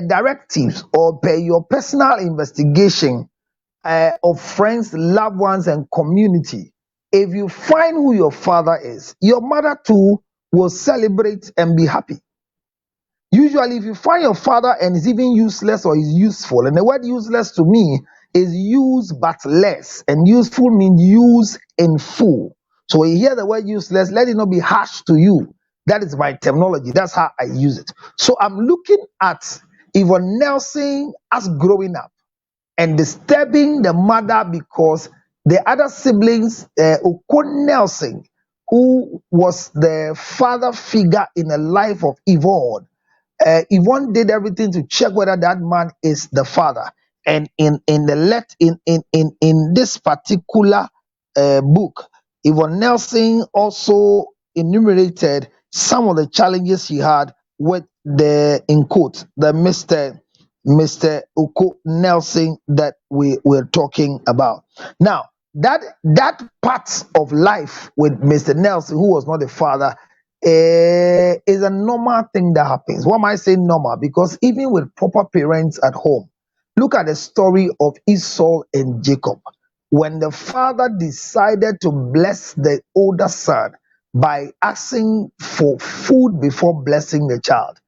directives or per your personal investigation of friends, loved ones, and community, if you find who your father is, your mother too will celebrate and be happy. Usually, if you find your father and is even useless or is useful, and the word useless to me is use but less, and useful means use in full. So when you hear the word useless, let it not be harsh to you. That is my terminology. That's how I use it. So I'm looking at Yvonne Nelson as growing up and disturbing the mother because the other siblings, Oko Nelson, who was the father figure in the life of Yvonne, Yvonne did everything to check whether that man is the father. And in this particular book, Yvonne Nelson also enumerated some of the challenges she had with the in quote the Mr. Uko Nelson that we were talking about. Now, that part of life with Mr. Nelson, who was not the father, is a normal thing that happens. Why am I saying normal? Because even with proper parents at home, look at the story of Esau and Jacob. When the father decided to bless the older son by asking for food before blessing the child,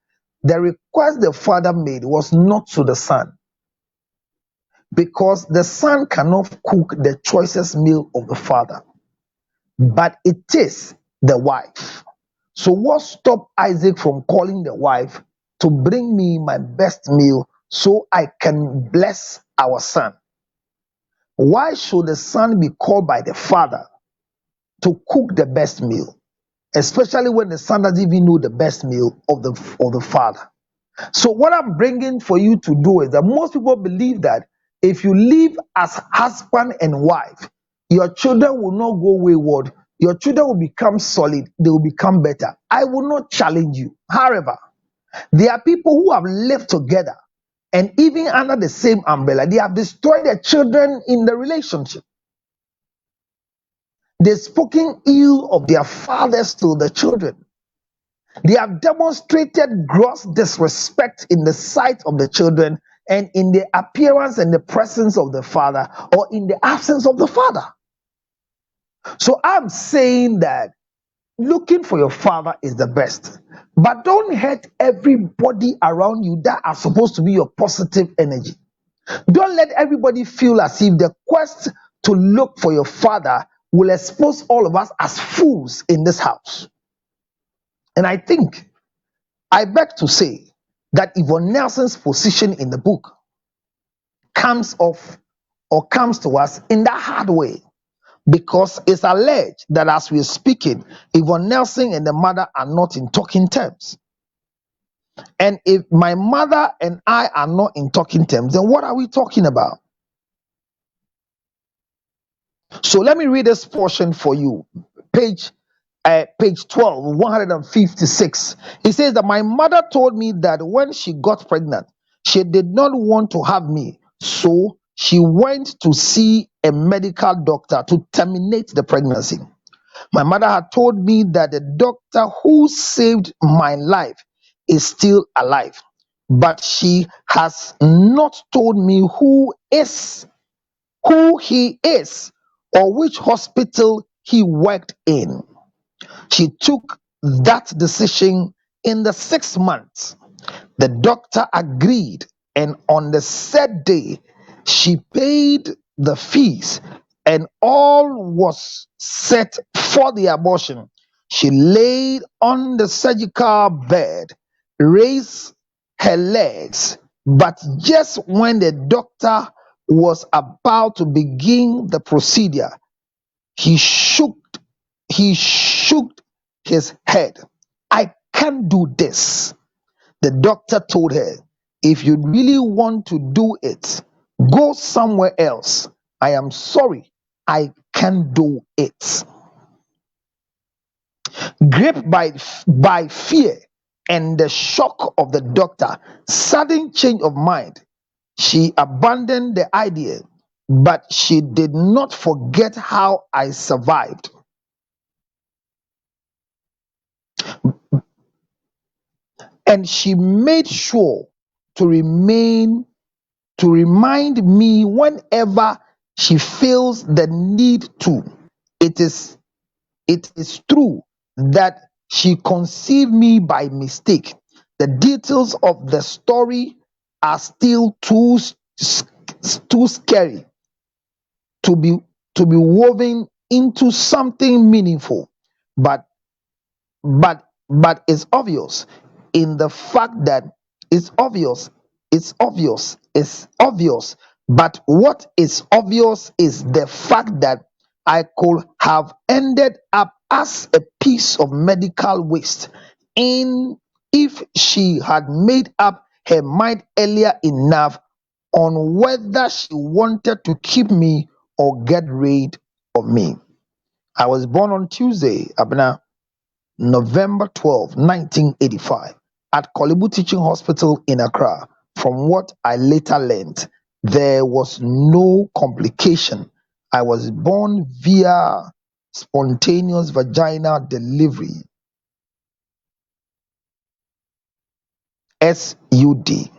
the request the father made was not to the son, because the son cannot cook the choicest meal of the father, but it is the wife. So, what stopped Isaac from calling the wife to bring me my best meal so I can bless our son? Why should the son be called by the father to cook the best meal, especially when the son doesn't even know the best meal of the father? So, what I'm bringing for you to do is that most people believe that if you live as husband and wife, your children will not go wayward, your children will become solid, they will become better. I will not challenge you. However, there are people who have lived together and even under the same umbrella, they have destroyed their children in the relationship. They've spoken ill of their fathers to the children. They have demonstrated gross disrespect in the sight of the children and in the appearance and the presence of the father, or in the absence of the father. So I'm saying that looking for your father is the best, but don't hurt everybody around you that are supposed to be your positive energy. Don't let everybody feel as if the quest to look for your father will expose all of us as fools in this house. And I beg to say that Yvonne Nelson's position in the book comes to us in that hard way, because it's alleged that as we're speaking, Yvonne Nelson and the mother are not in talking terms. And if my mother and I are not in talking terms, then what are we talking about? So let me read this portion for you. Page 12, 156. It says that my mother told me that when she got pregnant, she did not want to have me. So she went to see a medical doctor to terminate the pregnancy. My mother had told me that the doctor who saved my life is still alive, but she has not told me who he is or which hospital he worked in. She took that decision in the 6th month. The doctor agreed, and on the said day, she paid the fees, and all was set for the abortion. She laid on the surgical bed, raised her legs, but just when the doctor was about to begin the procedure, he shook he shook his head. I can't do this. The doctor told her, if you really want to do it, go somewhere else. I am sorry, I can't do it. Gripped by fear and the shock of the doctor, sudden change of mind, she abandoned the idea, but she did not forget how I survived. And she made sure to remind me whenever she feels the need to. It is true that she conceived me by mistake. The details of the story are still too scary to be woven into something meaningful. But it's obvious in the fact that it's obvious. But what is obvious is the fact that I could have ended up as a piece of medical waste in if she had made up her mind earlier enough on whether she wanted to keep me or get rid of me. I was born on Tuesday, Abner, November 12, 1985, at Kolebu Teaching Hospital in Accra. From what I later learned, there was no complication. I was born via spontaneous vaginal delivery, SUD.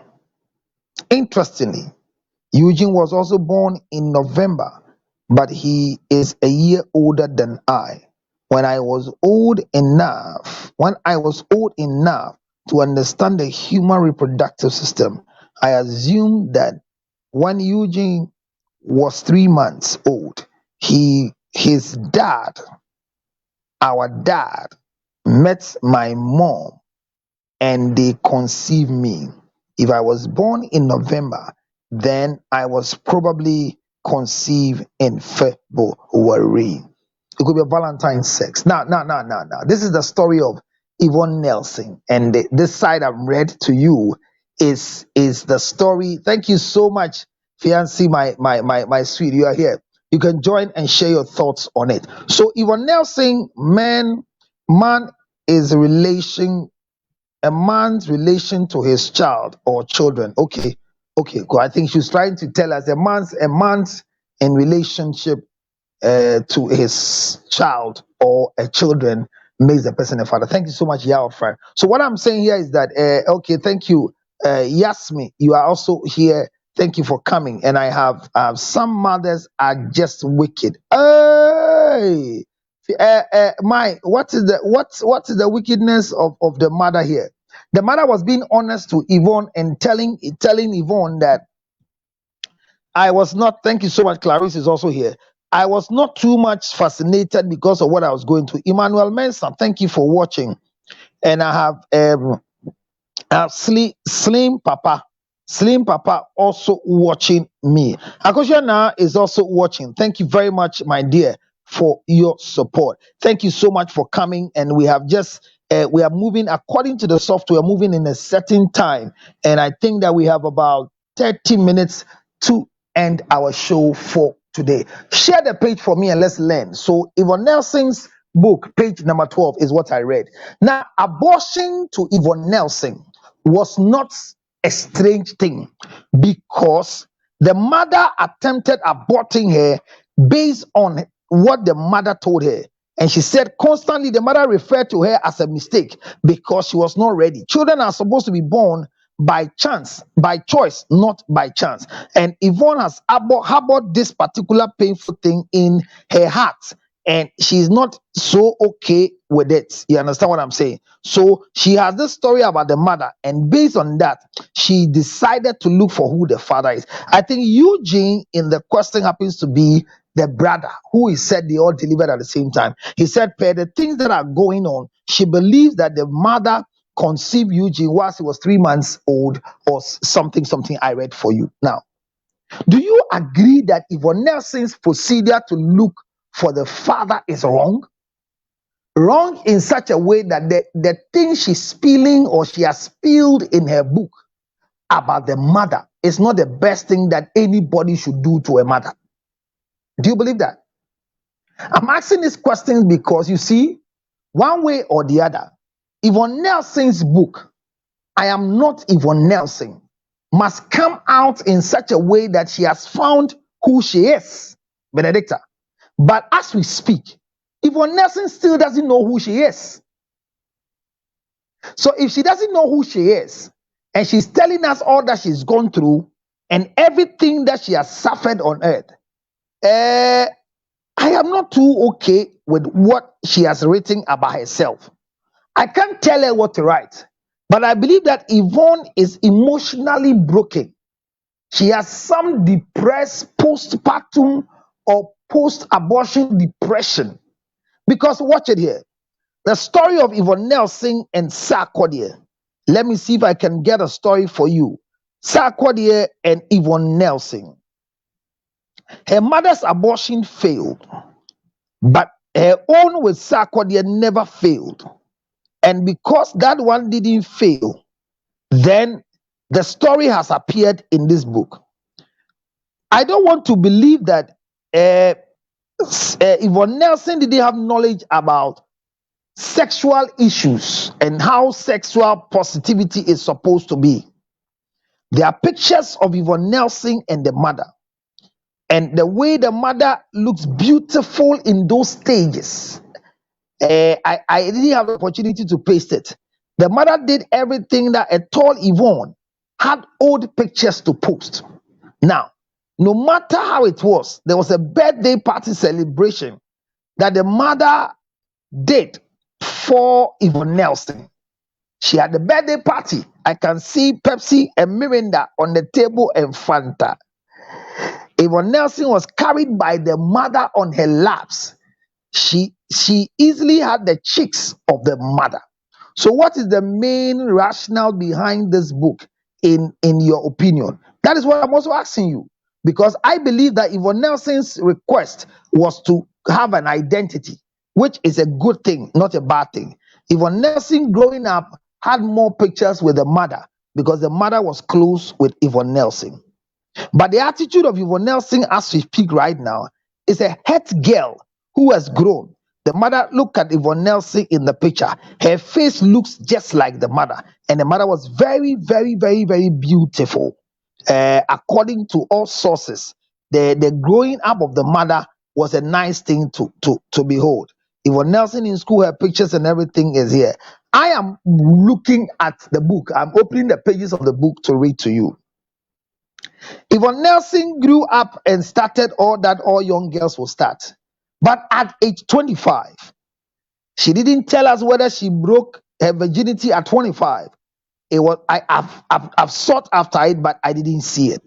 Interestingly, Eugene was also born in November, but he is a year older than I. When I was old enough to understand the human reproductive system, I assumed that when Eugene was 3 months old, his dad, our dad, met my mom and they conceived me. If I was born in November, then I was probably conceived in February. It could be a Valentine's sex. Now. This is the story of Yvonne Nelson, and this side I've read to you is the story. Thank you so much, fiancé, my sweet. You are here. You can join and share your thoughts on it. So Yvonne Nelson, man is a man's relation to his child or children. Okay, cool. I think she's trying to tell us a man's in relationship to his child or a children makes the person a father. Thank you so much, Yao. So what I'm saying here is that okay, thank you, Yasmi. You are also here. Thank you for coming. And I have some mothers are just wicked. Hey, what is the wickedness of the mother here? The mother was being honest to Yvonne and telling Yvonne that I was not. Thank you so much. Clarice is also here. I was not too much fascinated because of what I was going to. Emmanuel Mensah, thank you for watching. And I have Slim Papa also watching me. Akoshana is also watching. Thank you very much, my dear, for your support. Thank you so much for coming. And we have just we are moving according to the software, moving in a certain time. And I think that we have about 30 minutes to end our show for today. Share the page for me and let's learn. So Yvonne Nelson's book, page number 12, is what I read. Now, abortion to Yvonne Nelson was not a strange thing because the mother attempted aborting her based on what the mother told her. And she said constantly the mother referred to her as a mistake because she was not ready. Children are supposed to be born by chance, by choice, not by chance. And Yvonne has harbored this particular painful thing in her heart. And she's not so okay with it. You understand what I'm saying? So she has this story about the mother, and based on that, she decided to look for who the father is. I think Eugene in the question happens to be the brother who he said they all delivered at the same time. He said, per the things that are going on, she believes that the mother conceived Eugene whilst he was 3 months old, or something I read for you. Now, do you agree that Yvonne Nelson's procedure to look for the father is wrong? Wrong in such a way that the thing she's spilling or she has spilled in her book about the mother is not the best thing that anybody should do to a mother. Do you believe that? I'm asking these questions because you see, one way or the other, Yvonne Nelson's book, I Am Not Yvonne Nelson, must come out in such a way that she has found who she is, Benedicta. But as we speak, Yvonne Nelson still doesn't know who she is. So if she doesn't know who she is, and she's telling us all that she's gone through and everything that she has suffered on earth. I am not too okay with what she has written about herself. I can't tell her what to write, but I believe that Yvonne is emotionally broken. She has some depressed postpartum or post-abortion depression. Because watch it here. The story of Yvonne Nelson and Sarkodie. Let me see if I can get a story for you. Sarkodie and Yvonne Nelson. Her mother's abortion failed, but her own with Sarkodie never failed. And because that one didn't fail, then the story has appeared in this book. I don't want to believe that Yvonne Nelson didn't have knowledge about sexual issues and how sexual positivity is supposed to be. There are pictures of Yvonne Nelson and the mother, and the way the mother looks beautiful in those stages. I didn't have the opportunity to paste it. The mother did everything that a tall Yvonne had old pictures to post. Now, no matter how it was, there was a birthday party celebration that the mother did for Yvonne Nelson. She had a birthday party. I can see Pepsi and Mirinda on the table and Fanta. Yvonne Nelson was carried by the mother on her laps. She easily had the cheeks of the mother. So what is the main rationale behind this book in your opinion? That is what I'm also asking you, because I believe that Yvonne Nelson's request was to have an identity, which is a good thing, not a bad thing. Yvonne Nelson growing up had more pictures with the mother because the mother was close with Yvonne Nelson. But the attitude of Yvonne Nelson as we speak right now is a het girl who has grown. The mother, look at Yvonne Nelson in the picture. Her face looks just like the mother. And the mother was very, very, very, very beautiful. According to all sources, the growing up of the mother was a nice thing to behold. Yvonne Nelson in school, her pictures and everything is here. I am looking at the book. I'm opening the pages of the book to read to you. Yvonne Nelson grew up and started all that all young girls will start. But at age 25, she didn't tell us whether she broke her virginity at 25. It was I've sought after it, but I didn't see it.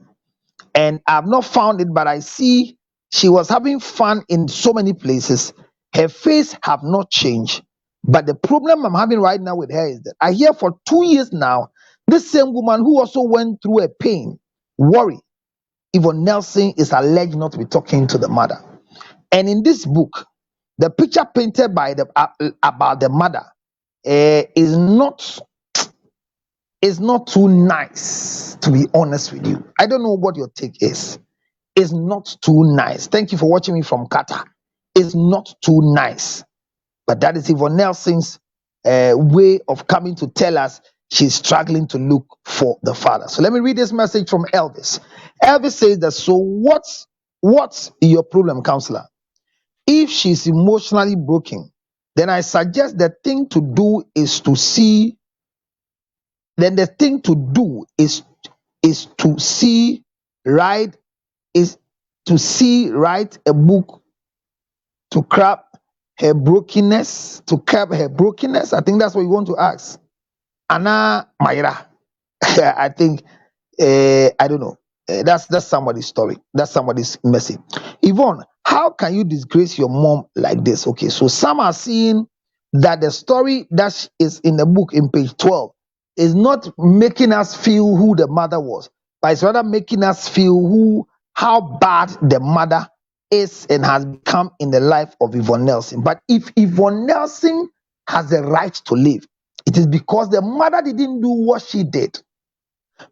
And I've not found it, but I see she was having fun in so many places. Her face have not changed. But the problem I'm having right now with her is that I hear for 2 years now, this same woman who also went through a pain, worry, Yvonne Nelson is alleged not to be talking to the mother. And in this book, the picture painted by about the mother is not too nice, to be honest with you. I don't know what your take is. It's not too nice. Thank you for watching me from Qatar. It's not too nice. But that is Yvonne Nelson's way of coming to tell us she's struggling to look for the father. So let me read this message from Elvis. Elvis says that, so what's your problem, counselor? If she's emotionally broken, then I suggest the thing to do is to see. Then the thing to do is to see, write a book to curb her brokenness. I think that's what you want to ask. Anna Mayra. I think I don't know. That's somebody's story. That's somebody's message. Yvonne, how can you disgrace your mom like this? Okay, so some are seeing that the story that is in the book in page 12 is not making us feel who the mother was, but it's rather making us feel how bad the mother is and has become in the life of Yvonne Nelson. But if Yvonne Nelson has the right to live, it is because the mother didn't do what she did.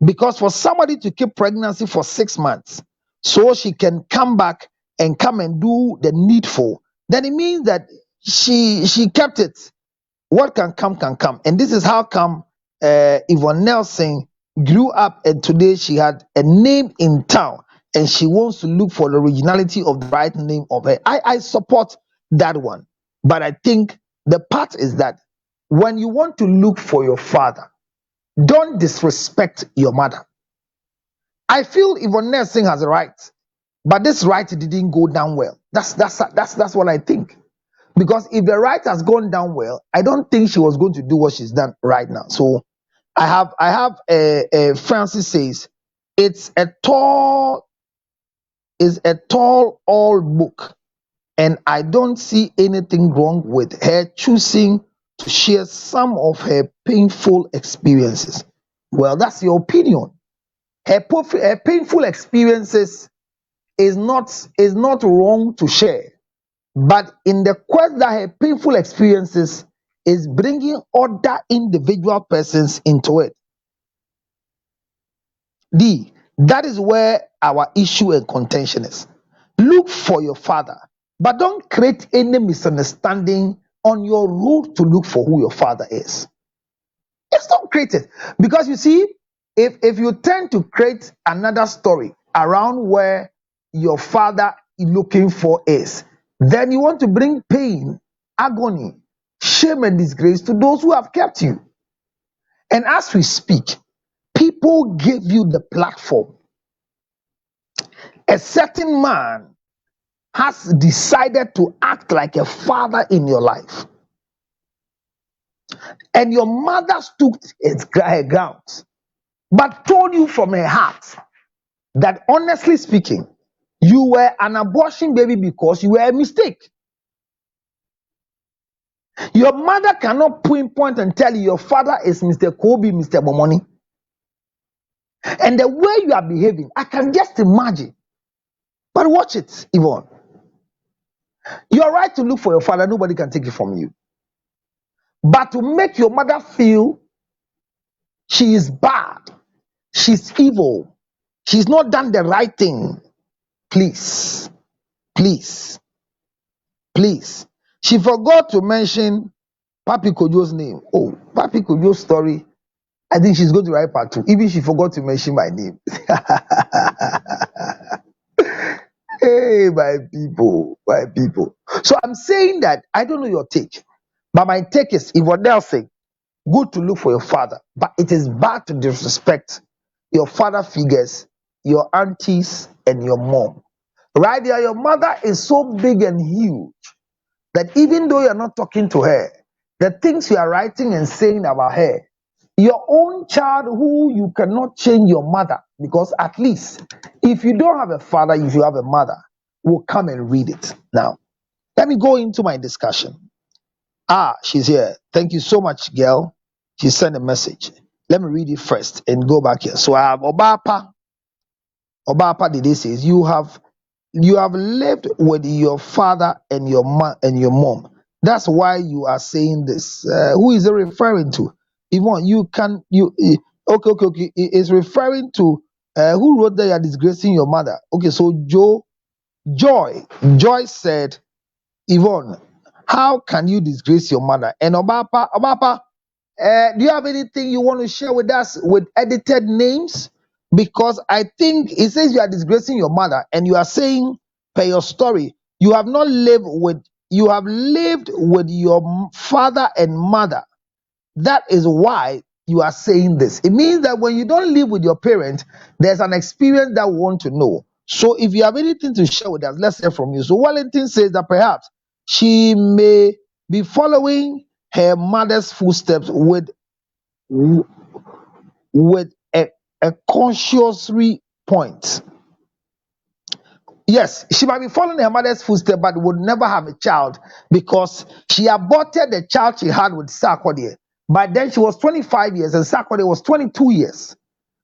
Because for somebody to keep pregnancy for 6 months so she can come back and come and do the needful, then it means that she kept it. What can come can come. And this is how come Yvonne Nelson grew up, and today she had a name in town, and she wants to look for the originality of the right name of her. I support that one. But I think the part is that when you want to look for your father, Don't disrespect your mother. I feel Yvonne Nelson has a right, but this right didn't go down well. That's what I think. Because if the right has gone down well, I don't think she was going to do what she's done right now. So I have Francis says it's a tall old book, and I don't see anything wrong with her choosing to share some of her painful experiences. Well, that's your opinion. Her painful experiences is not wrong to share, but in the quest that her painful experiences is bringing other individual persons into it. That is where our issue and contention is. Look for your father, but don't create any misunderstanding on your road to look for who your father is. It's not created. Because you see, if you tend to create another story around where your father is looking for is, then you want to bring pain, agony, shame, and disgrace to those who have kept you. And as we speak, people give you the platform. A certain man has decided to act like a father in your life, and your mother stood her ground, but told you from her heart that honestly speaking, you were an abortion baby because you were a mistake. Your mother cannot pinpoint and tell you your father is Mr. Kobe, Mr. Bomoni. And the way you are behaving, I can just imagine. But watch it, Yvonne. You are right to look for your father, nobody can take it from you. But to make your mother feel she is bad, she's evil, she's not done the right thing, please, please, please. She forgot to mention Papi Kojo's name. Oh, Papi Kojo's story. I think she's going to write part 2. Even she forgot to mention my name. Hey, my people, my people. So I'm saying that I don't know your take, but my take is Yvonne Nelson, good to look for your father, but it is bad to disrespect your father figures, your aunties, and your mom. Right there, your mother is so big and huge that even though you're not talking to her, the things you are writing and saying about her, your own child who you cannot change your mother, because at least if you don't have a father, if you have a mother, will come and read it. Now, let me go into my discussion. She's here. Thank you so much, girl. She sent a message. Let me read it first and go back here. So I have Obapa. Obapa Dede says, you have lived with your father and your mom. That's why you are saying this. Who is it referring to? Yvonne, okay. It's referring to who wrote that you are disgracing your mother. Okay, so Joy said, Yvonne, how can you disgrace your mother? And Obapa, do you have anything you want to share with us with edited names? Because I think it says you are disgracing your mother, and you are saying, per your story, you have lived with your father and mother. That is why you are saying this. It means that when you don't live with your parent, there's an experience that we want to know. So if you have anything to share with us, let's hear from you. So Wellington says that perhaps she may be following her mother's footsteps with a conscious point. Yes, she might be following her mother's footsteps, but would never have a child because she aborted the child she had with Sarkodie. But then she was 25 years and Sarkodie was 22 years.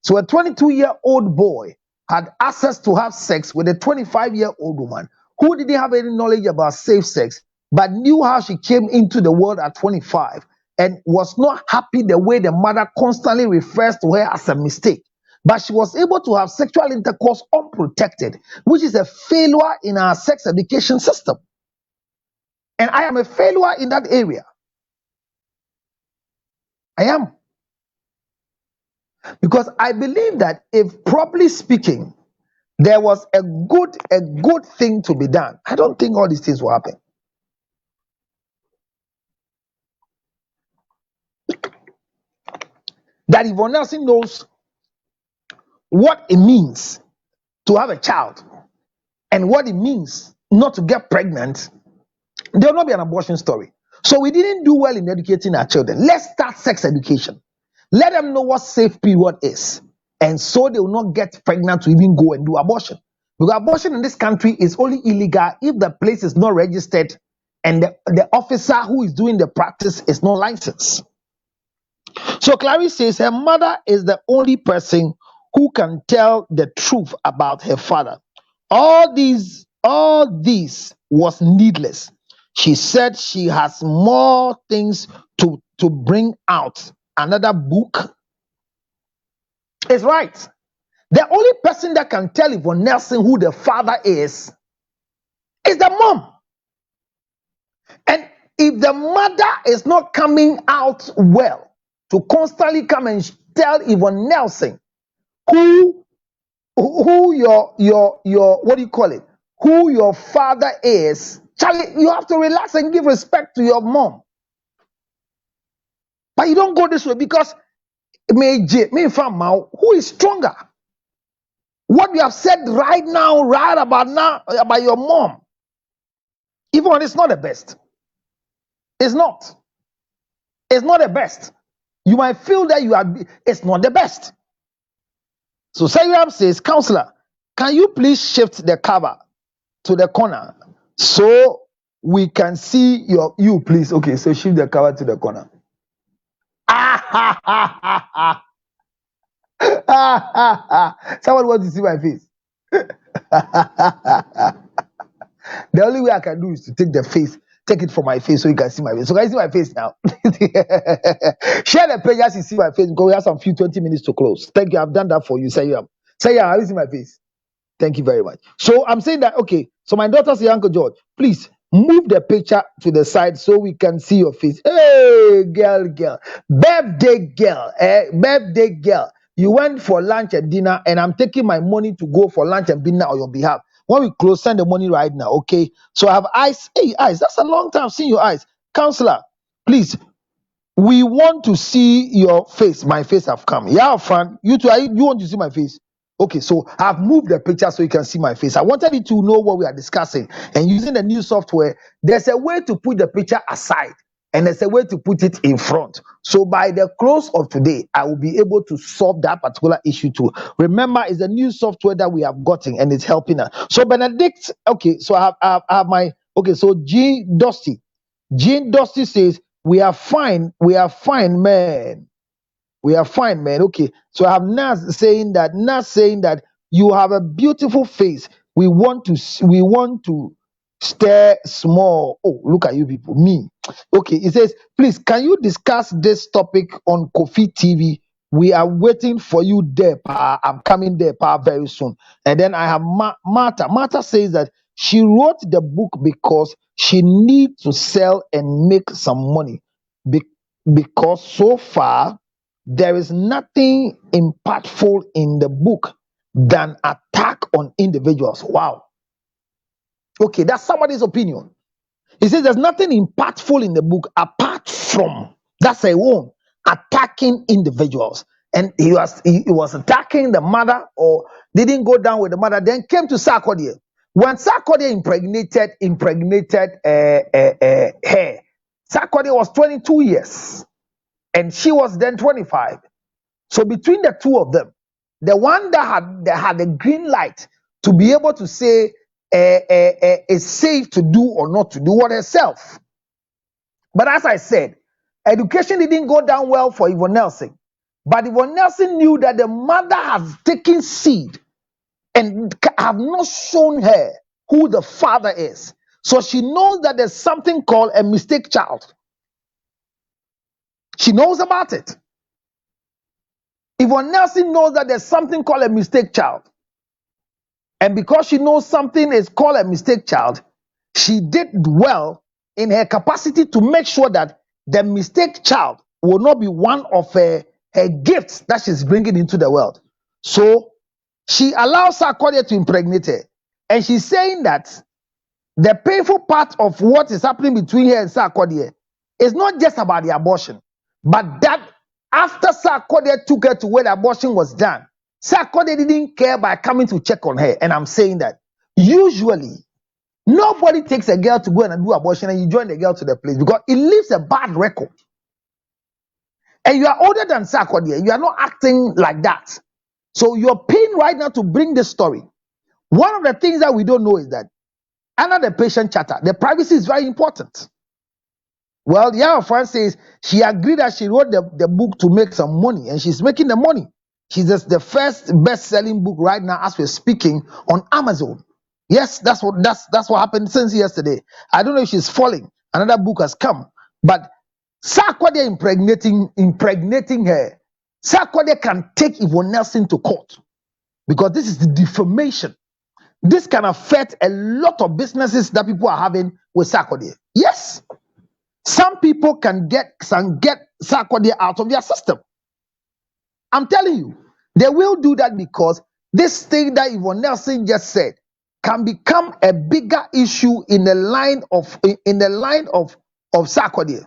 So a 22-year-old boy had access to have sex with a 25-year-old woman who didn't have any knowledge about safe sex, but knew how she came into the world at 25 and was not happy the way the mother constantly refers to her as a mistake. But she was able to have sexual intercourse unprotected, which is a failure in our sex education system. And I am a failure in that area. I am. Because I believe that if properly speaking, there was a good thing to be done, I don't think all these things will happen. that Yvonne Nelson knows what it means to have a child and what it means not to get pregnant, there will not be an abortion story. So we didn't do well in educating our children. Let's start sex education. Let them know what safe period is. And so they will not get pregnant to even go and do abortion. Because abortion in this country is only illegal if the place is not registered and the officer who is doing the practice is not licensed. So Clarice says her mother is the only person who can tell the truth about her father. All this was needless. She said she has more things to bring out. Another book is right. The only person that can tell Yvonne Nelson who the father is the mom. And if the mother is not coming out well to constantly come and tell Yvonne Nelson who your what do you call it? Who your father is, Charlie, you have to relax and give respect to your mom. But you don't go this way because who is stronger? What you have said right about your mom, Yvonne, it's not the best. It's not. It's not the best. You might feel that it's not the best. So Sayram says, counselor, can you please shift the cover to the corner so we can see you, please? Okay, so shift the cover to the corner. Someone wants to see my face. The only way I can do is to take it from my face so you can see my face. So can you see my face now? Share the page as you see my face because we have some 20 minutes to close. Thank you. I've done that for you. Sayam, have you seen my face? Thank you very much. So I'm saying that, okay, so my daughter says, Uncle George, please move the picture to the side so we can see your face. Hey, girl, birthday girl. You went for lunch and dinner, and I'm taking my money to go for lunch and dinner on your behalf. When we close, send the money right now, okay? So I have eyes. Hey, eyes, that's a long time seeing your eyes. Counselor, please, we want to see your face. My face have come. Yeah, fun. You too, you want to see my face? Okay, so I've moved the picture so you can see my face. I wanted you to know what we are discussing. And using the new software, there's a way to put the picture aside and there's a way to put it in front. So by the close of today, I will be able to solve that particular issue too. Remember, it's a new software that we have gotten and it's helping us. So Benedict, okay, so I have my, okay, so Jean Dusty says, we are fine, man. We are fine, man. Okay. So I have Nas saying that you have a beautiful face. We want to stare small. Oh, look at you people. Me. Okay. It says, please, can you discuss this topic on Kofi TV? We are waiting for you there, Pa. I'm coming there, Pa, very soon. And then I have Martha. Martha says that she wrote the book because she needs to sell and make some money. Because so far, there is nothing impactful in the book than attack on individuals. Wow. Okay, that's somebody's opinion. He says there's nothing impactful in the book apart from, that's a own, attacking individuals. And he was attacking the mother, or didn't go down with the mother, then came to Sarkodie. When Sarkodie impregnated her, Sarkodie was 22 years and she was then 25. So between the two of them, the one that had a green light to be able to say is safe to do or not to do what herself. But as I said, education didn't go down well for Yvonne Nelson. But Yvonne Nelson knew that the mother has taken seed and have not shown her who the father is. So she knows that there's something called a mistake child. She knows about it. Yvonne Nelson knows that there's something called a mistake child. And because she knows something is called a mistake child, she did well in her capacity to make sure that the mistake child will not be one of her gifts that she's bringing into the world. So she allows Sarkodie to impregnate her. And she's saying that the painful part of what is happening between her and Sarkodie is not just about the abortion, but that After Sarkodie took her to where the abortion was done, Sarkodie didn't care by coming to check on her. And I'm saying that usually nobody takes a girl to go and do abortion and you join the girl to the place because it leaves a bad record. And you are older than Sarkodie. You are not acting like that. So you're paying right now to bring this story. One of the things that we don't know is that under the patient charter, the privacy is very important. Well, the other friend says she agreed that she wrote the book to make some money, and she's making the money. She's just the first best-selling book right now as we're speaking on Amazon. Yes, that's what happened since yesterday. I don't know if she's falling. Another book has come, but Sarkodie impregnating her. Sarkodie can take Yvonne Nelson to court because this is the defamation. This can affect a lot of businesses that people are having with Sarkodie. Yes, some people can get Sarkodie out of their system. I'm telling you, they will do that because this thing that Yvonne Nelson just said can become a bigger issue in the line of Sarkodie.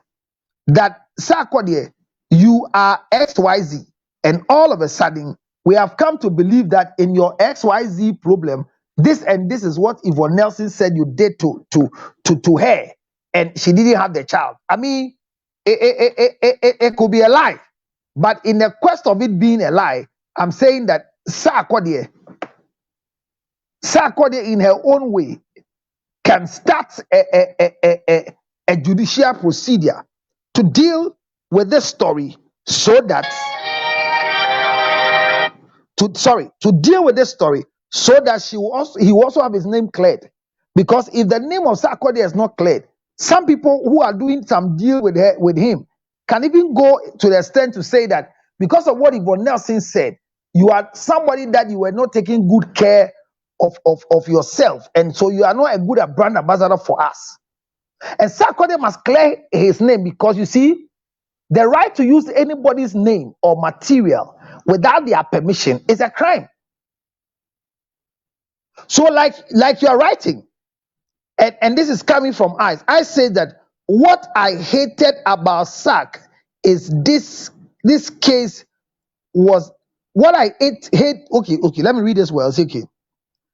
That Sarkodie, you are XYZ, and all of a sudden we have come to believe that in your XYZ problem, this is what Yvonne Nelson said you did to her, and she didn't have the child. I mean, it could be a lie, but in the quest of it being a lie, I'm saying that Sarkodie in her own way can start a judicial procedure to deal with this story so that he will also have his name cleared. Because if the name of Sarkodie is not cleared, some people who are doing some deal with him can even go to the extent to say that because of what Yvonne Nelson said, you are somebody that you were not taking good care of yourself, and so you are not a good brand ambassador for us. And Sarkodie must clear his name because you see, the right to use anybody's name or material without their permission is a crime. So like you are writing, and this is coming from eyes. I say that what I hated about Sark is this case was what I hate. Okay, let me read this well. Okay.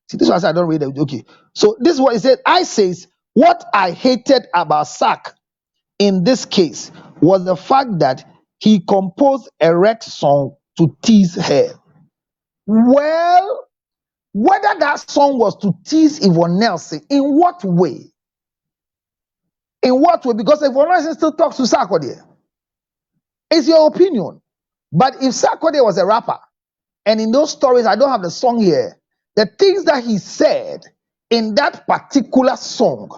See, this one I don't read it. Okay. So this is what it said. I says what I hated about Sark in this case was the fact that he composed a wreck song to tease her. Well, whether that song was to tease Yvonne Nelson, in what way? In what way? Because Yvonne Nelson still talks to Sarkodie. It's your opinion. But if Sarkodie was a rapper, and in those stories, I don't have the song here, the things that he said in that particular song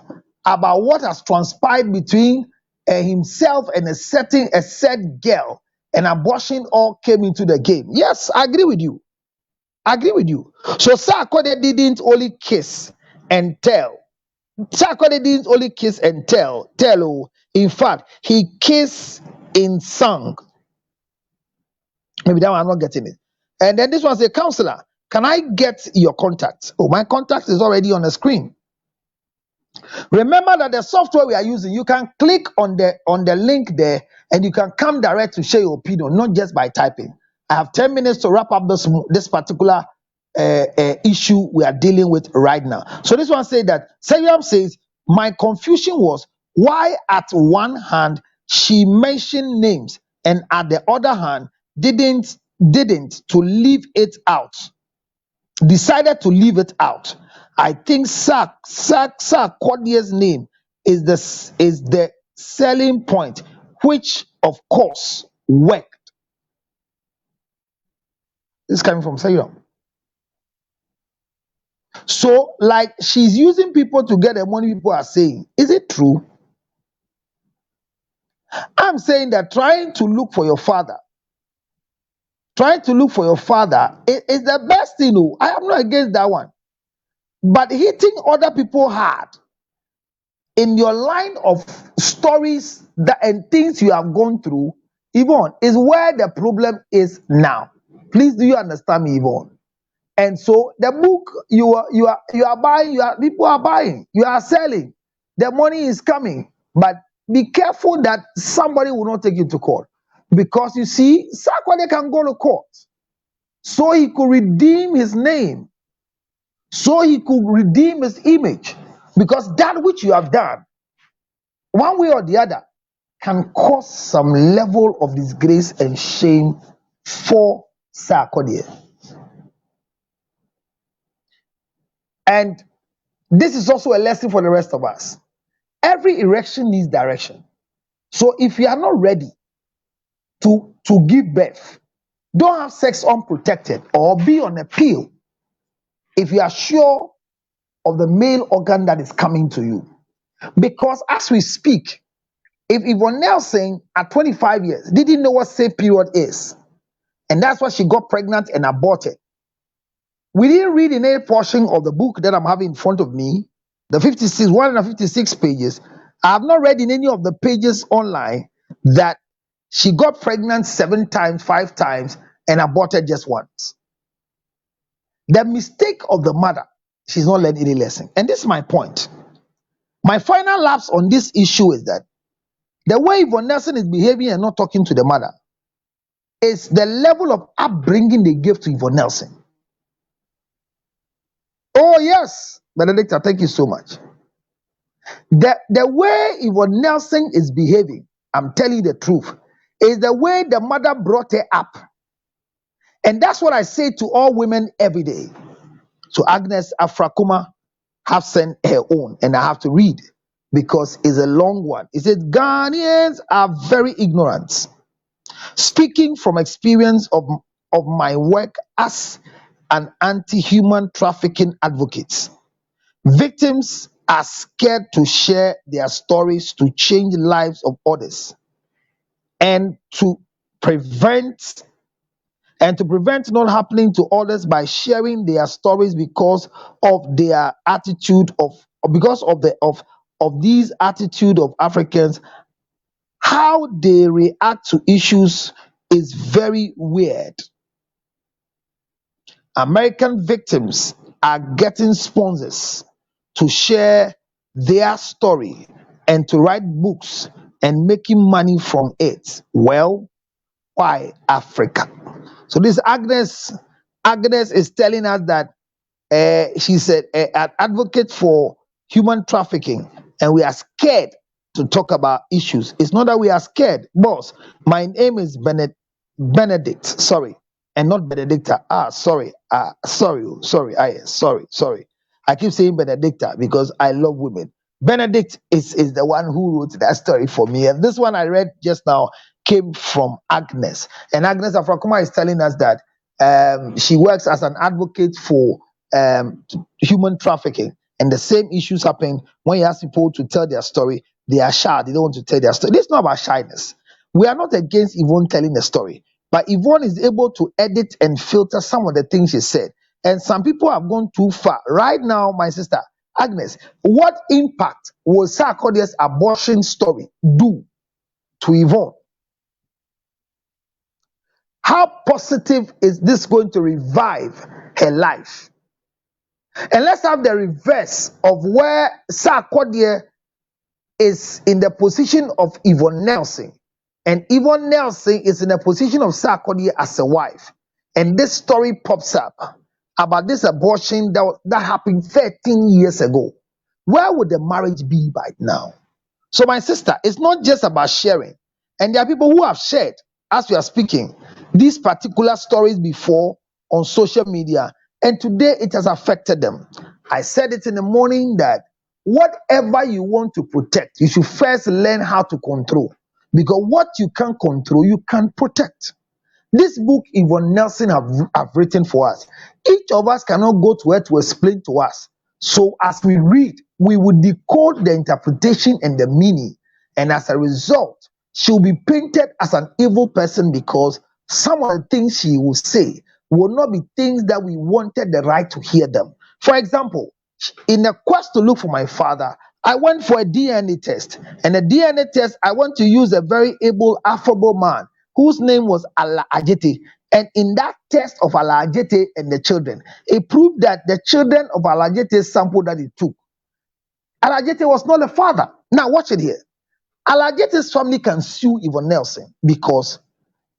about what has transpired between himself and a said girl, and abortion all came into the game. Yes, I agree with you. So Sarkodie didn't only kiss and tell. Sarkodie didn't only kiss and tell. Oh, in fact, he kissed in song. Maybe that one I'm not getting it. And then this one's a counselor. Can I get your contact? Oh, my contact is already on the screen. Remember that the software we are using, you can click on the link there and you can come direct to share your opinion, not just by typing. I have 10 minutes to wrap up this particular issue we are dealing with right now. So this one says that Sayam says, my confusion was why at one hand she mentioned names and at the other hand didn't to leave it out. Decided to leave it out. I think Sarkodie's name is the selling point, which of course worked. This is coming from Sayam. So, like, she's using people to get the money, people are saying. Is it true? I'm saying that trying to look for your father is the best thing. No, I am not against that one. But hitting other people hard in your line of stories and things you have gone through, Yvonne, is where the problem is now. Please, do you understand me, Yvonne? And so the book you are buying, people are buying, you are selling, the money is coming, but be careful that somebody will not take you to court. Because you see, Sarkodie can go to court so he could redeem his name, so he could redeem his image. Because that which you have done, one way or the other, can cause some level of disgrace and shame for Sarkodie. And this is also a lesson for the rest of us. Every erection needs direction. So if you are not ready to give birth, don't have sex unprotected or be on a pill if you are sure of the male organ that is coming to you. Because as we speak, if Yvonne Nelson at 25 years didn't know what safe period is, and that's why she got pregnant and aborted, we didn't read in any portion of the book that I'm having in front of me, the 156 pages. I have not read in any of the pages online that she got pregnant 7 times, 5 times, and aborted just once. The mistake of the mother, she's not learned any lesson. And this is my point. My final lapse on this issue is that the way Yvonne Nelson is behaving and not talking to the mother is the level of upbringing they gave to Yvonne Nelson. Oh, yes, Benedicta, thank you so much. The way Yvonne Nelson is behaving, I'm telling you the truth, is the way the mother brought her up. And that's what I say to all women every day. So Agnes Afrakuma have sent her own, and I have to read because it's a long one. It says, Ghanaians are very ignorant. Speaking from experience of my work as an anti-human trafficking advocate, victims are scared to share their stories to change the lives of others and to prevent not happening to others by sharing their stories because of their attitude of these attitude of Africans. How they react to issues is very weird. American victims are getting sponsors to share their story and to write books and making money from it. Well, why Africa? So this Agnes is telling us that she's an advocate for human trafficking, and we are scared to talk about issues. It's not that we are scared, boss. My name is Benedict. Sorry, and not Benedicta. Sorry. Sorry. I keep saying Benedicta because I love women. Benedict is the one who wrote that story for me, and this one I read just now came from Agnes. And Agnes Afrakuma is telling us that she works as an advocate for human trafficking, and the same issues happen when you ask people to tell their story. They are shy, they don't want to tell their story. This is not about shyness. We are not against Yvonne telling the story, but Yvonne is able to edit and filter some of the things she said, and some people have gone too far. Right now, my sister Agnes, what impact will Sarkodie's abortion story do to Yvonne? How positive is this going to revive her life? And let's have the reverse of where Sarkodie is in the position of Yvonne Nelson. And Yvonne Nelson is in the position of Sarkodie as a wife. And this story pops up about this abortion that happened 13 years ago. Where would the marriage be by now? So my sister, it's not just about sharing. And there are people who have shared, as we are speaking, these particular stories before on social media, and today it has affected them. I said it in the morning that whatever you want to protect, you should first learn how to control. Because what you can't control, you can't protect. This book Yvonne Nelson have written for us. Each of us cannot go to her to explain to us. So as we read, we will decode the interpretation and the meaning. And as a result, she will be painted as an evil person because some of the things she will say will not be things that we wanted the right to hear them. For example, in a quest to look for my father, I went for a DNA test. And a DNA test, I went to use a very able, affable man whose name was Ala Ajete. And in that test of Ala Ajete and the children, it proved that the children of Ala Ajete's sample that he took, Ala Ajete was not the father. Now watch it here. Ala Ajete's family can sue Yvonne Nelson because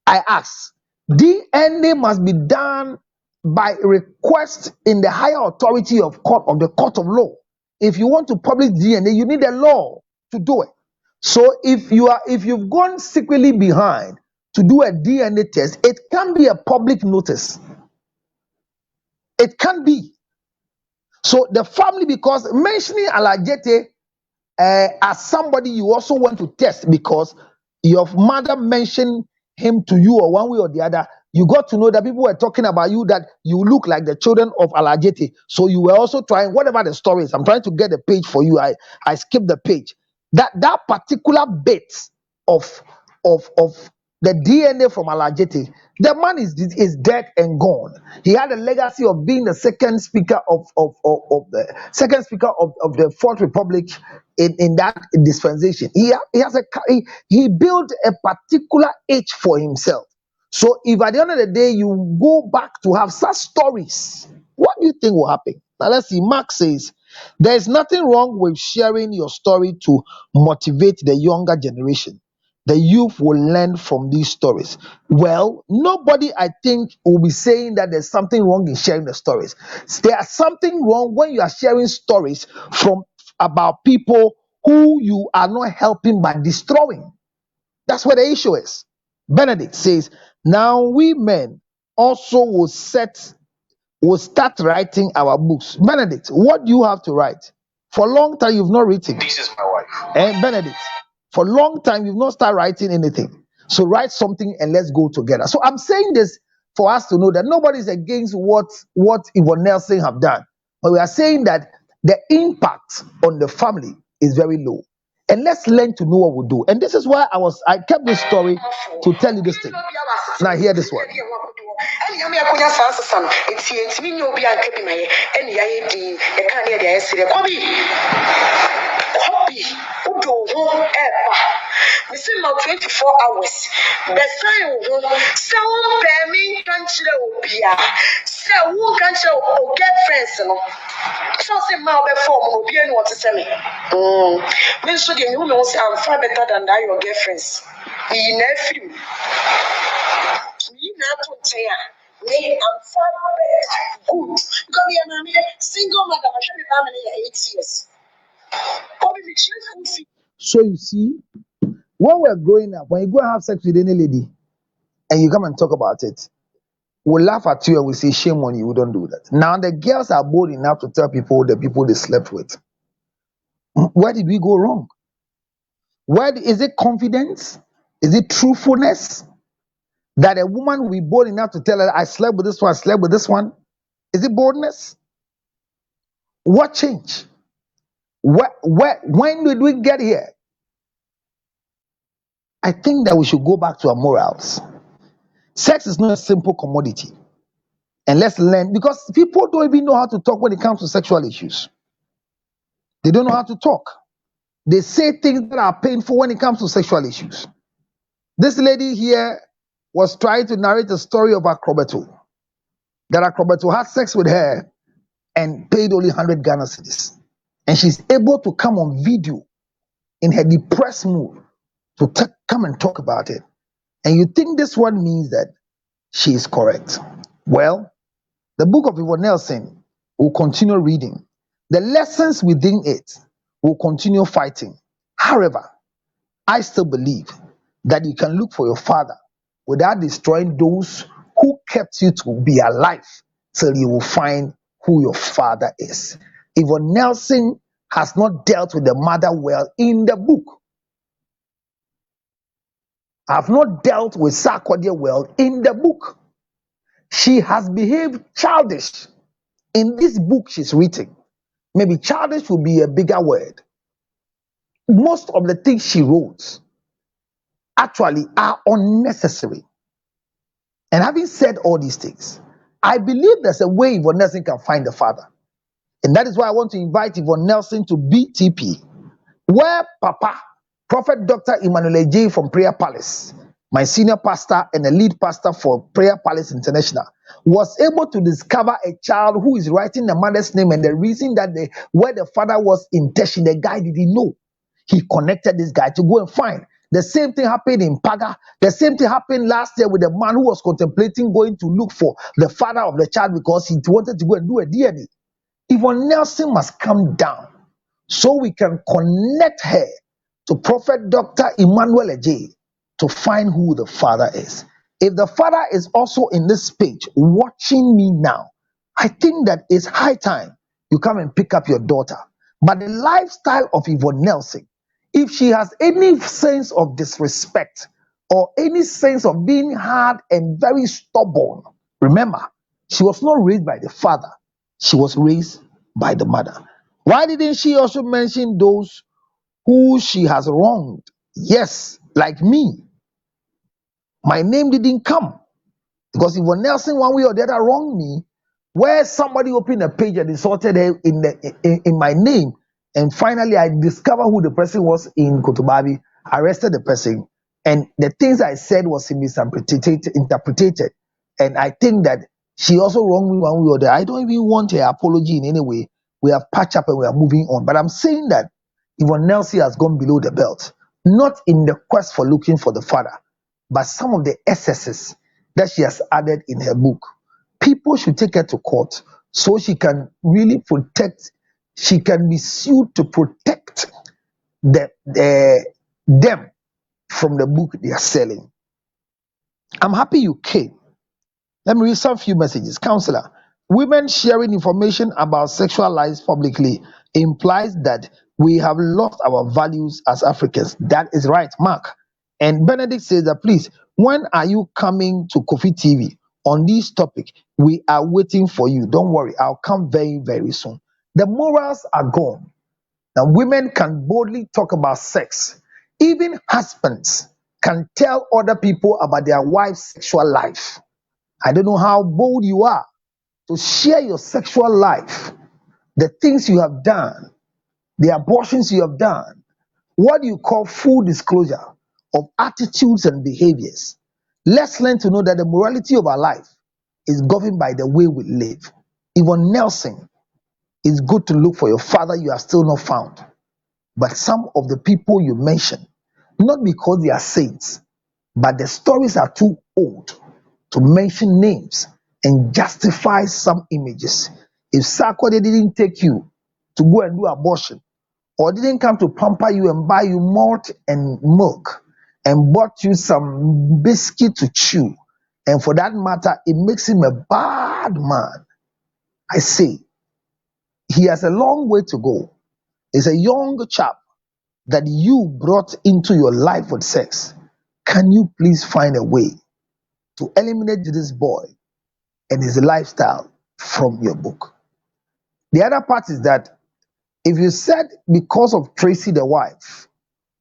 I ask, DNA must be done by request in the higher authority of the court of law. If you want to publish DNA, you need a law to do it. So if you've gone secretly behind to do a DNA test, it can be a public notice. It can be. So the family, because mentioning Alajete as somebody you also want to test because your mother mentioned him to you or one way or the other, you got to know that people were talking about you, that you look like the children of Alajete. So you were also trying, whatever the story is, I'm trying to get the page for you. I skipped the page. That particular bit of the DNA from Alajete, the man is dead and gone. He had a legacy of being the second speaker of the Fourth Republic in that dispensation. He built a particular age for himself. So if at the end of the day you go back to have such stories, what do you think will happen? Now let's see. Mark says there is nothing wrong with sharing your story to motivate the younger generation. The youth will learn from these stories. Well, nobody, I think, will be saying that there's something wrong in sharing the stories. There's something wrong when you are sharing stories from about people who you are not helping but destroying. That's what the issue is. Benedict says, now we men also will start writing our books. Benedict, what do you have to write? For a long time, you've not written. This is my wife. And Benedict, for a long time, you've not started writing anything. So write something and let's go together. So I'm saying this for us to know that nobody's against what Yvonne Nelson have done. But we are saying that the impact on the family is very low. And let's learn to know what we do. And this is why I kept this story to tell you this thing. Now hear this one. Missing about 24 hours. The sign so me country obia. So who country or get friends no. So say ma be form no be any what to say me. Me so the you know say I'm far better than that your girlfriends. In nephew. Me na to say me I'm far better. Good. Because me am single mother, I should be family 8 years. So you see, when we're growing up, when you go and have sex with any lady and you come and talk about it, we'll laugh at you and we'll say, shame on you, we don't do that. Now the girls are bold enough to tell people the people they slept with. Where did we go wrong? Is it confidence? Is it truthfulness? That a woman will be bold enough to tell her, I slept with this one, I slept with this one? Is it boldness? What changed? When did we get here? I think that we should go back to our morals. Sex is not a simple commodity. And let's learn, because people don't even know how to talk when it comes to sexual issues. They don't know how to talk. They say things that are painful when it comes to sexual issues. This lady here was trying to narrate the story of Acrobato. That Acrobato had sex with her and paid only 100 Ghana cedis. And she's able to come on video in her depressed mood to come and talk about it. And you think this one means that she is correct. Well, the book of Yvonne Nelson will continue reading. The lessons within it will continue fighting. However, I still believe that you can look for your father without destroying those who kept you to be alive till you will find who your father is. Yvonne Nelson has not dealt with the mother well in the book. I have not dealt with Sarkodie well in the book. She has behaved childish in this book she's written. Maybe childish will be a bigger word. Most of the things she wrote actually are unnecessary. And having said all these things, I believe there's a way Yvonne Nelson can find the father. And that is why I want to invite Yvonne Nelson to BTP, where Papa, Prophet Dr. Emmanuel J. from Prayer Palace, my senior pastor and the lead pastor for Prayer Palace International, was able to discover a child who is writing the mother's name, and the reason that where the father was in Teshi, the guy didn't know. He connected this guy to go and find. The same thing happened in Paga. The same thing happened last year with the man who was contemplating going to look for the father of the child because he wanted to go and do a DNA. Yvonne Nelson must come down so we can connect her to Prophet Dr. Emmanuel Ejay to find who the father is. If the father is also in this page watching me now, I think that it's high time you come and pick up your daughter. But the lifestyle of Yvonne Nelson, if she has any sense of disrespect or any sense of being hard and very stubborn, remember, she was not raised by the father, she was raised by the mother. Why didn't she also mention those who she has wronged? Yes, like me, my name didn't come. Because if Nelson one way or the other wronged me, where somebody opened a page and insulted her in my name, and finally I discovered who the person was in Kotobabi, arrested the person, and the things I said was interpreted, and I think that she also wronged me one way or the other. I don't even want her apology in any way. We have patched up and we are moving on. But I'm saying that Yvonne Nelson has gone below the belt, not in the quest for looking for the father, but some of the excesses that she has added in her book. People should take her to court so she can really protect, she can be sued to protect them from the book they are selling. I'm happy you came. Let me read some few messages. Counselor, women sharing information about sexual lives publicly implies that we have lost our values as Africans. That is right, Mark. And Benedict says that, please, when are you coming to Kofi TV on this topic? We are waiting for you. Don't worry, I'll come very, very soon. The morals are gone. Now, women can boldly talk about sex. Even husbands can tell other people about their wife's sexual life. I don't know how bold you are to share your sexual life, the things you have done, the abortions you have done, what you call full disclosure of attitudes and behaviors. Let's learn to know that the morality of our life is governed by the way we live. Yvonne Nelson, it's good to look for your father you have still not found. But some of the people you mention, not because they are saints, but the stories are too old to mention names and justify some images. If Sarkodie didn't take you to go and do abortion, or didn't come to pamper you and buy you malt and milk, and bought you some biscuit to chew, and for that matter, it makes him a bad man, I say, he has a long way to go. He's a young chap that you brought into your life with sex. Can you please find a way to eliminate this boy and his lifestyle from your book? The other part is that if you said because of Tracy, the wife,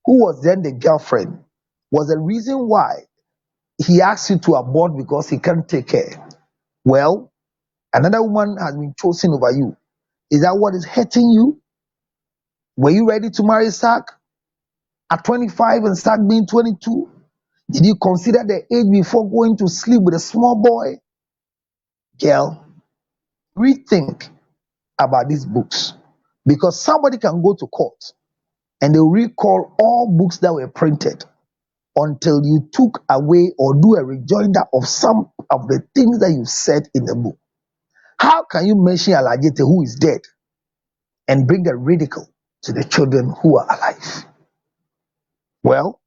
who was then the girlfriend, was the reason why he asked you to abort because he can't take care, well, another woman has been chosen over you. Is that what is hurting you? Were you ready to marry Sark at 25 and Sark being 22? Did you consider the age before going to sleep with a small boy? Girl, rethink about these books, because somebody can go to court and they'll recall all books that were printed until you took away or do a rejoinder of some of the things that you said in the book. How can you mention Alajete who is dead and bring a ridicule to the children who are alive? Well,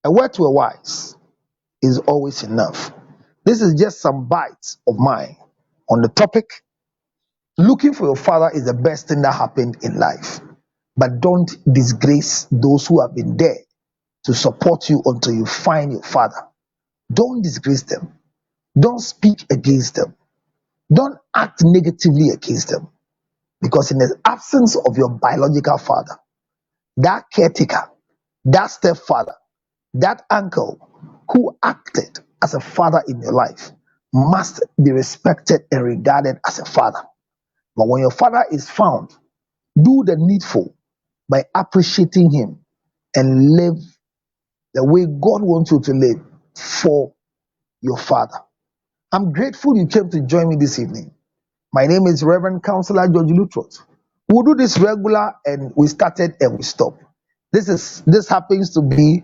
a word to a wise is always enough. This is just some bites of mine on the topic. Looking for your father is the best thing that happened in life. But don't disgrace those who have been there to support you until you find your father. Don't disgrace them. Don't speak against them. Don't act negatively against them. Because in the absence of your biological father, that caretaker, that stepfather, that uncle who acted as a father in your life must be respected and regarded as a father. But when your father is found, do the needful by appreciating him and live the way God wants you to live for your father. I'm grateful you came to join me this evening. My name is Reverend Counselor George Lutrot. We'll do this regular, and we started and we stop. This happens to be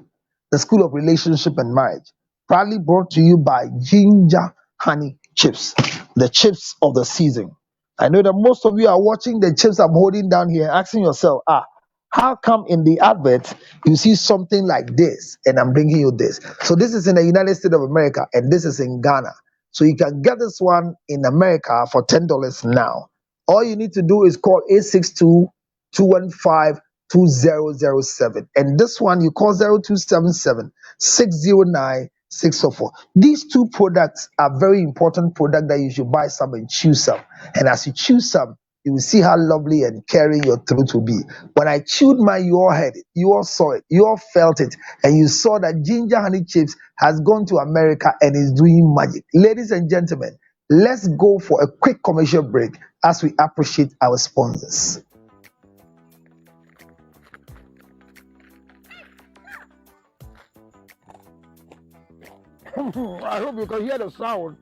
the School of Relationship and Marriage. Proudly brought to you by Ginger Honey Chips, the chips of the season. I know that most of you are watching the chips I'm holding down here, asking yourself, how come in the advert you see something like this and I'm bringing you this? So this is in the United States of America and this is in Ghana. So you can get this one in America for $10 now. All you need to do is call 862-215-2007. And this one you call 0277-609-604. These two products are very important products that you should buy some and choose some. And as you choose some, you will see how lovely and caring your throat will be. When I chewed mine, you all heard it, you all saw it, you all felt it, and you saw that Ginger Honey Chips has gone to America and is doing magic. Ladies and gentlemen, let's go for a quick commercial break as we appreciate our sponsors. I hope you can hear the sound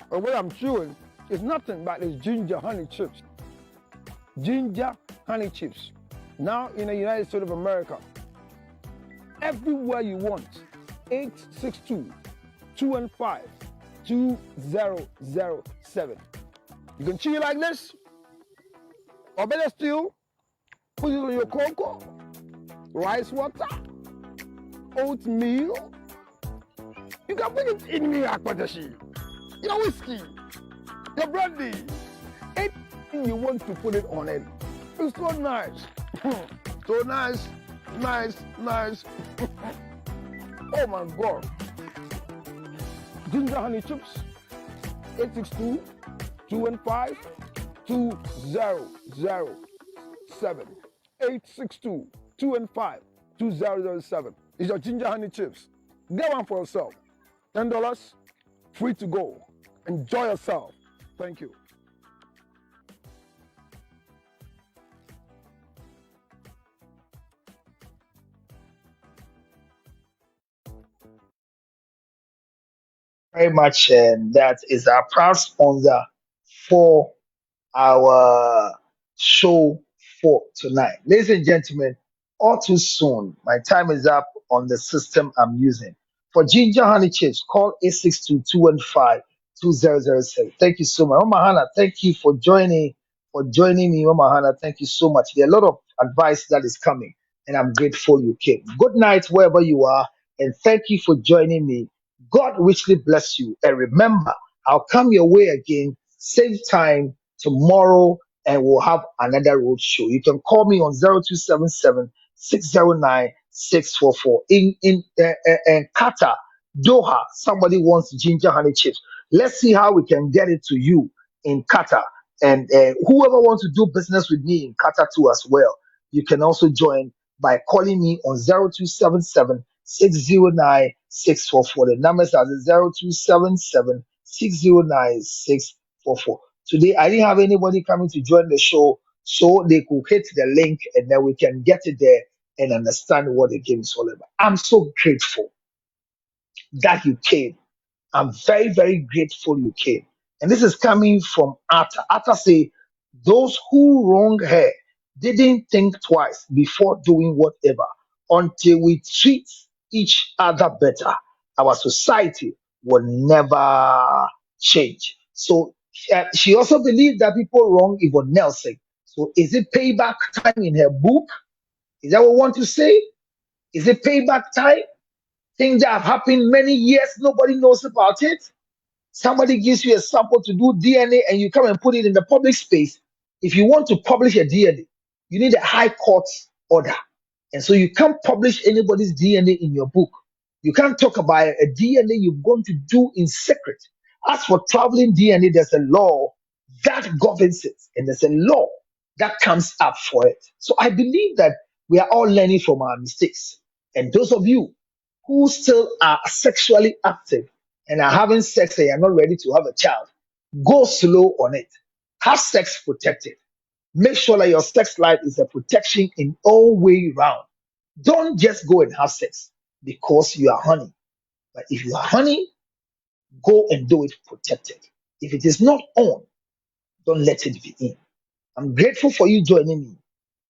of what I'm chewing. It's nothing but it's Ginger Honey Chips. Ginger Honey Chips. Now in the United States of America. Everywhere you want. 862-215-2007. You can chew it like this. Or better still, put it on your cocoa, rice water, oatmeal. You can put it in your akpatashi, your whiskey, your brandy. Anything you want to put it on it. It's so nice. So nice, nice, nice. Oh my God. Ginger Honey Chips, 862-215-2007. 862-215-2007. It's your Ginger Honey Chips. Get one for yourself. $10, free to go. Enjoy yourself. Thank you. Very much, and that is our proud sponsor for our show for tonight. Ladies and gentlemen, all too soon, my time is up on the system I'm using. For Ginger Honey Chips, call 862-215-2007. Thank you so much. Mama Hannah, thank you for joining me, Mama Hannah. Thank you so much. There are a lot of advice that is coming, and I'm grateful you came. Good night, wherever you are, and thank you for joining me. God richly bless you. And remember, I'll come your way again, same time tomorrow, and we'll have another road show. You can call me on 0277-609-644. In Qatar, Doha, somebody wants ginger honey chips. Let's see how we can get it to you in Qatar. And whoever wants to do business with me in Qatar too as well, you can also join by calling me on 0277-609-644. The numbers are 0277-609-644. Today, I didn't have anybody coming to join the show, so they could hit the link and then we can get it there and understand what the game is all about. I'm so grateful that you came. I'm very, very grateful you came. And this is coming from Atta. Atta say, those who wrong her didn't think twice before doing whatever until we treat each other better. Our society will never change. So she also believed that people wrong Yvonne Nelson. So is it payback time in her book? Is that what we want to say? Is it payback time? Things that have happened many years, nobody knows about it. Somebody gives you a sample to do DNA and you come and put it in the public space. If you want to publish a DNA, you need a high court order. And so you can't publish anybody's DNA in your book. You can't talk about a DNA you're going to do in secret. As for traveling DNA, there's a law that governs it, and there's a law that comes up for it. So I believe that we are all learning from our mistakes. And those of you who still are sexually active and are having sex and you're not ready to have a child, go slow on it. Have sex protected. Make sure that your sex life is a protection in all way round. Don't just go and have sex because you are honey. But if you are honey, go and do it protected. If it is not on, don't let it be in. I'm grateful for you joining me.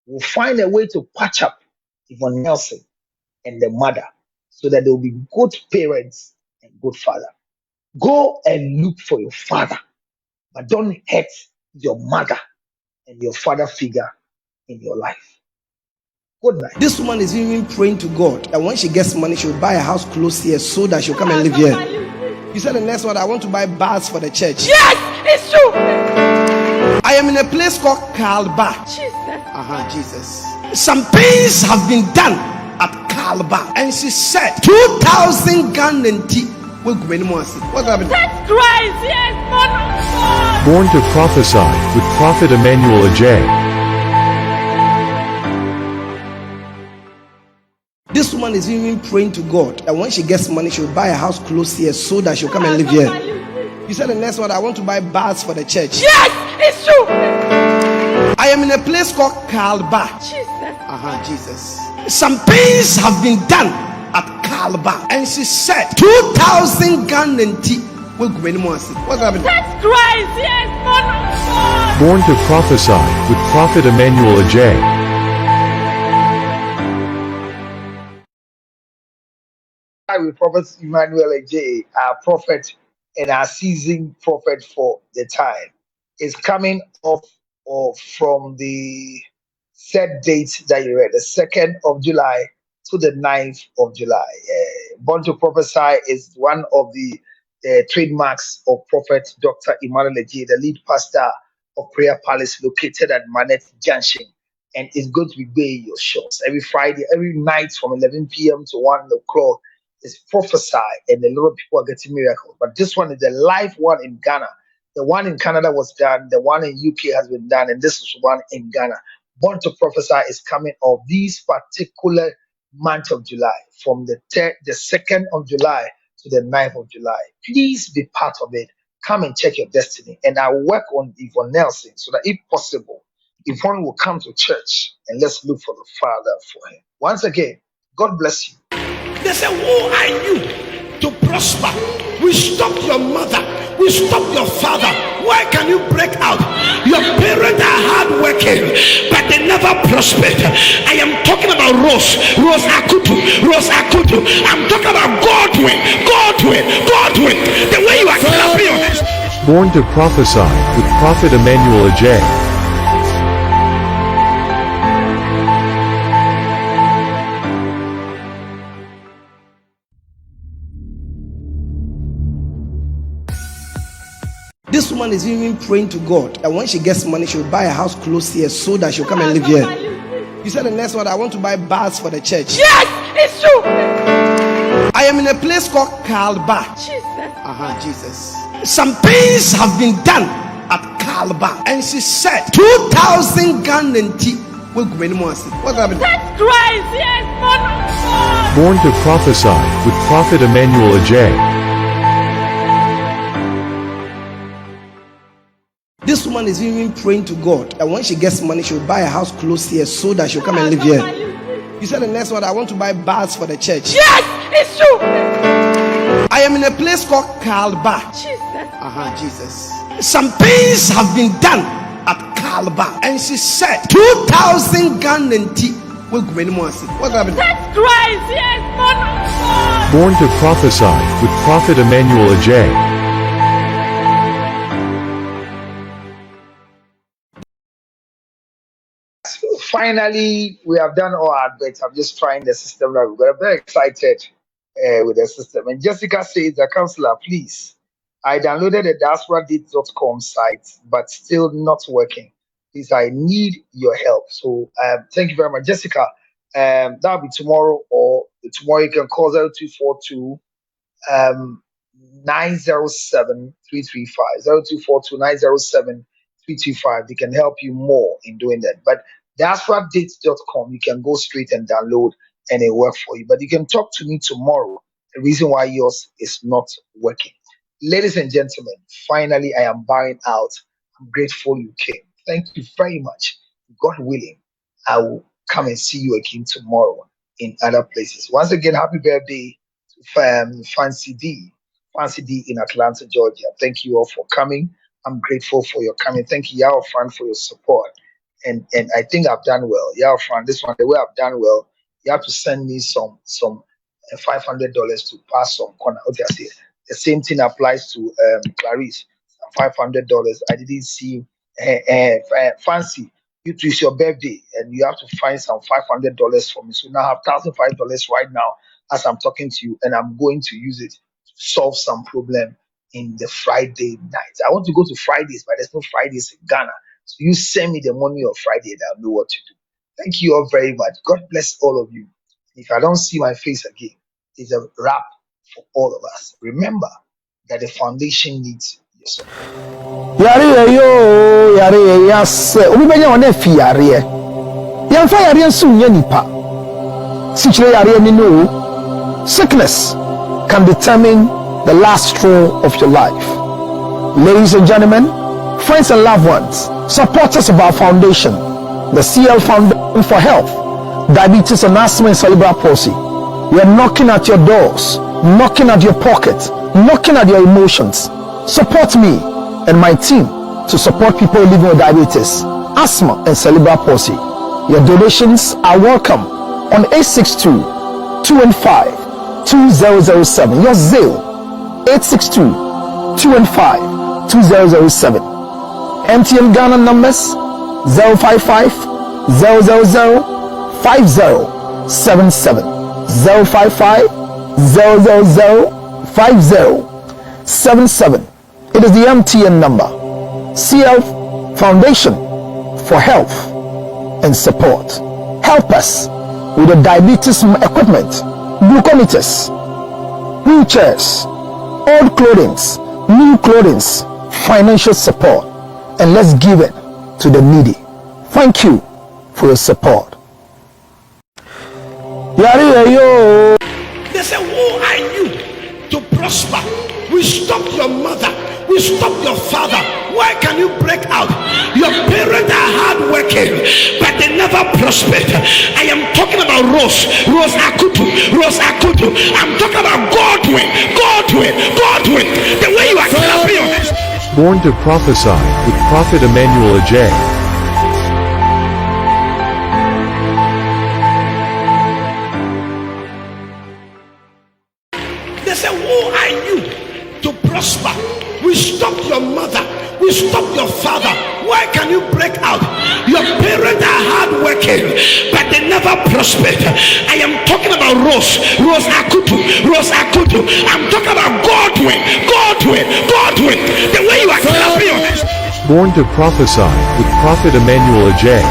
We'll find a way to patch up Yvonne Nelson and the mother so that they will be good parents and good father. Go and look for your father, but don't hurt your mother and your father figure in your life. Good night. This woman is even praying to God that when she gets money, she'll buy a house close here so that she'll come and live here. You said the next one, I want to buy bars for the church. Yes, it's true. I am in a place called Kalba. Jesus. Some things have been done at Kalba. And she said, 2,000 Ghana and tea. What's happening? That's Christ, yes, man of God. Born to Prophesy with Prophet Emmanuel Ajay. This woman is even praying to God that when she gets money, she'll buy a house close here so that she'll come and live here. You said the next one, I want to buy bars for the church. Yes, it's true. I am in a place called Kalba. Jesus. Some things have been done at Kalba. And she said, 2,000 Ghana and tea. What's happening? That's Christ, yes, man of God. Born to Prophesy with Prophet Emmanuel Ajay. With Prophet Emmanuel Ajay, our prophet and our seasoned prophet for the time, is coming off or from the set date that you read, the 2nd of July to the 9th of July. Born to Prophesy is one of the trademarks of Prophet Dr. Emmanuel Ajay, the lead pastor of Prayer Palace located at Manette Junction. And it's going to be Bay Your Shows every Friday, every night from 11 p.m. to 1 o'clock. Is prophesy, and a lot of people are getting miracles. But this one is the live one in Ghana. The one in Canada was done, the one in UK has been done, and this is one in Ghana. Born to Prophesy is coming of this particular month of July, from the 2nd of July to the 9th of July. Please be part of it. Come and check your destiny. And I work on Yvonne Nelson so that if possible, Yvonne will come to church and let's look for the Father for him. Once again, God bless you. They say, who are you to prosper? We stop your mother. We stop your father. Why can you break out? Your parents are hardworking, but they never prospered. I am talking about Rose Akutu. I'm talking about Godwin. The way you are clapping your hands. Born to Prophesy with Prophet Emmanuel Ajay. This woman is even praying to God that when she gets money, she'll buy a house close here so that she'll come and live here. You said the next one, I want to buy bars for the church. Yes, it's true. I am in a place called Kalba. Jesus. Some things have been done at Kalba. And she said, 2,000 Ghana and tea. What's happening? That's Christ, yes, man of God. Born to Prophesy with Prophet Emmanuel Ajay. This woman is even praying to God that when she gets money, she'll buy a house close here so that she'll come and live here. You said the next one, I want to buy bars for the church. Yes, it's true. I am in a place called Kalba. Jesus. Some things have been done at Kalba. And she said, 2,000 Ghana and tea. What's happening? That's Christ, yes, man of God. Born to Prophesy with Prophet Emmanuel Ajay. Finally, we have done all our bets. I'm just trying the system now. We're very excited with the system. And Jessica says, the counselor, please, I downloaded the diasporadate.com site, but still not working. Please, I need your help. So thank you very much, Jessica. That'll be tomorrow, or tomorrow you can call 0242 907 335. 0242 907 325. They can help you more in doing that. But diasporadate.com, you can go straight and download and it work for you. But you can talk to me tomorrow. The reason why yours is not working. Ladies and gentlemen, finally I am bowing out. I'm grateful you came. Thank you very much. God willing, I will come and see you again tomorrow in other places. Once again, happy birthday to Fancy D in Atlanta, Georgia. Thank you all for coming. I'm grateful for your coming. Thank you, Yao Fan, for your support. And I think I've done well. Yao Fan, this one, the way I've done well, you have to send me some and $500 to pass some corner. Okay, I see. The same thing applies to Clarice. $500. I didn't see fancy. It's your birthday, and you have to find some $500 for me. So now I have $1,005 right now as I'm talking to you, and I'm going to use it to solve some problem in the Friday night. I want to go to Fridays, but there's no Fridays in Ghana. So you send me the money on Friday, and I'll know what to do. Thank you all very much. God bless all of you. If I don't see my face again, it's a wrap for all of us. Remember that the foundation needs your support. Yare yo, yare yes. Obi benya one fi yare. Yamfa yare nso nya nipa. Sichire yare ni no. Sickness can determine the last straw of your life. Ladies and gentlemen, friends and loved ones, supporters of our foundation, the CL Foundation for Health, Diabetes and Asthma and Cerebral Palsy. We are knocking at your doors, knocking at your pocket, knocking at your emotions. Support me and my team to support people living with diabetes, asthma and cerebral palsy. Your donations are welcome on 862-215-2007. Your Zelle 862-215-2007. MTN Ghana numbers 055 000 5077 055 000 5077. It is the MTN number. CL Foundation for Health and Support. Help us with the diabetes equipment, glucometers, wheelchairs, old clothing, new clothing, financial support, and let's give it to the needy. Thank you for your support. They say, who are you to prosper? We stop your mother. We stop your father. Why can you break out? Your parents are hardworking, but they never prospered. I am talking about Rose Akutu. I'm talking about Godwin. The way you are clapping. Born to Prophesy with Prophet Emmanuel Ajay. They say, who are you to prosper? We stop your mother. We stop your father. Why can you break out? Your parents are hardworking, but they never prospered. I am talking about Rose Akutu. I'm talking about Godwin. The way you are clapping. Born to Prophesy with Prophet Emmanuel Ajay.